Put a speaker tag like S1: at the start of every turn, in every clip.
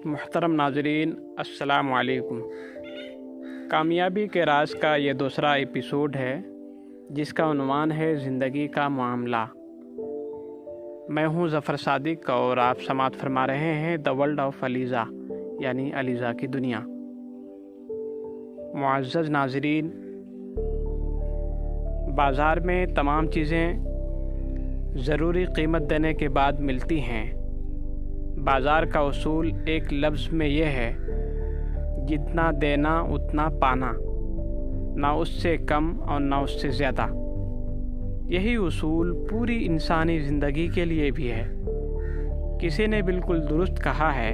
S1: محترم ناظرین السلام علیکم۔ کامیابی کے راز کا یہ دوسرا ایپیسوڈ ہے جس کا عنوان ہے زندگی کا معاملہ۔ میں ہوں ظفر صادق اور آپ سماعت فرما رہے ہیں دا ورلڈ آف علیزہ یعنی علیزہ کی دنیا۔ معزز ناظرین، بازار میں تمام چیزیں ضروری قیمت دینے کے بعد ملتی ہیں۔ بازار کا اصول ایک لفظ میں یہ ہے، جتنا دینا اتنا پانا، نہ اس سے کم اور نہ اس سے زیادہ۔ یہی اصول پوری انسانی زندگی کے لیے بھی ہے۔ کسی نے بالکل درست کہا ہے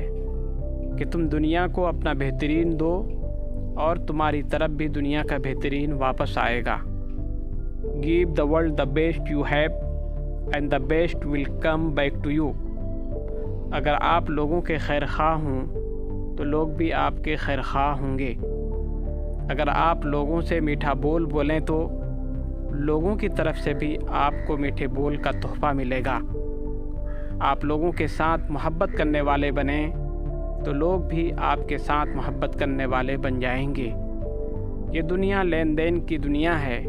S1: کہ تم دنیا کو اپنا بہترین دو اور تمہاری طرف بھی دنیا کا بہترین واپس آئے گا۔ Give the world the best you have and the best will come back to you۔ اگر آپ لوگوں کے خیر خواہ ہوں تو لوگ بھی آپ کے خیر خواہ ہوں گے۔ اگر آپ لوگوں سے میٹھا بول بولیں تو لوگوں کی طرف سے بھی آپ کو میٹھے بول کا تحفہ ملے گا۔ آپ لوگوں کے ساتھ محبت کرنے والے بنیں تو لوگ بھی آپ کے ساتھ محبت کرنے والے بن جائیں گے۔ یہ دنیا لین دین کی دنیا ہے۔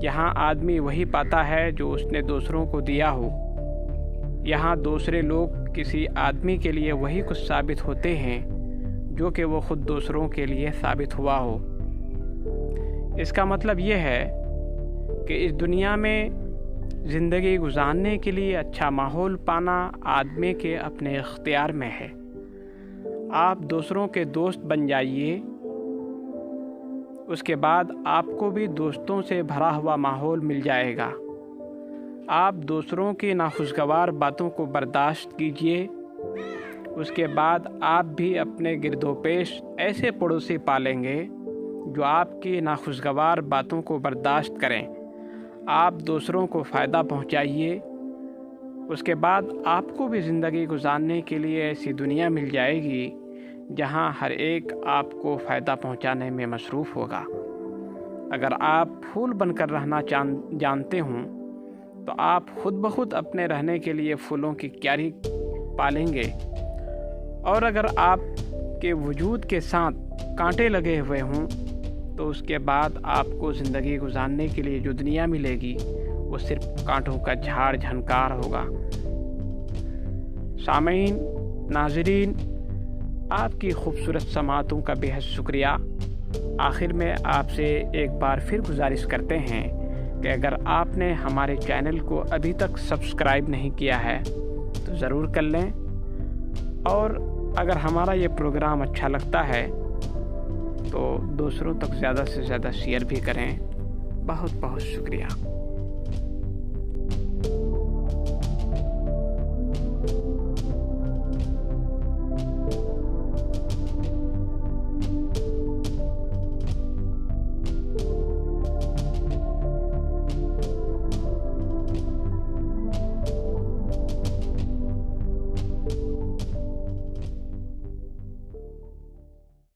S1: یہاں آدمی وہی پاتا ہے جو اس نے دوسروں کو دیا ہو۔ یہاں دوسرے لوگ کسی آدمی کے لیے وہی کچھ ثابت ہوتے ہیں جو کہ وہ خود دوسروں کے لیے ثابت ہوا ہو۔ اس کا مطلب یہ ہے کہ اس دنیا میں زندگی گزارنے کے لیے اچھا ماحول پانا آدمی کے اپنے اختیار میں ہے۔ آپ دوسروں کے دوست بن جائیے، اس کے بعد آپ کو بھی دوستوں سے بھرا ہوا ماحول مل جائے گا۔ آپ دوسروں کی ناخوشگوار باتوں کو برداشت کیجیے، اس کے بعد آپ بھی اپنے گرد و پیش ایسے پڑوسی پالیں گے جو آپ کی ناخوشگوار باتوں کو برداشت کریں۔ آپ دوسروں کو فائدہ پہنچائیے، اس کے بعد آپ کو بھی زندگی گزارنے کے لیے ایسی دنیا مل جائے گی جہاں ہر ایک آپ کو فائدہ پہنچانے میں مصروف ہوگا۔ اگر آپ پھول بن کر رہنا جانتے ہوں تو آپ خود بخود اپنے رہنے کے لیے پھولوں کی کیاری پالیں گے، اور اگر آپ کے وجود کے ساتھ کانٹے لگے ہوئے ہوں تو اس کے بعد آپ کو زندگی گزارنے کے لیے جو دنیا ملے گی وہ صرف کانٹوں کا جھاڑ جھنکار ہوگا۔ سامعین، ناظرین، آپ کی خوبصورت سماعتوں کا بے حد شکریہ۔ آخر میں آپ سے ایک بار پھر گزارش کرتے ہیں کہ اگر آپ نے ہمارے چینل کو ابھی تک سبسکرائب نہیں کیا ہے تو ضرور کر لیں، اور اگر ہمارا یہ پروگرام اچھا لگتا ہے تو دوسروں تک زیادہ سے زیادہ شیئر بھی کریں۔ بہت بہت شکریہ۔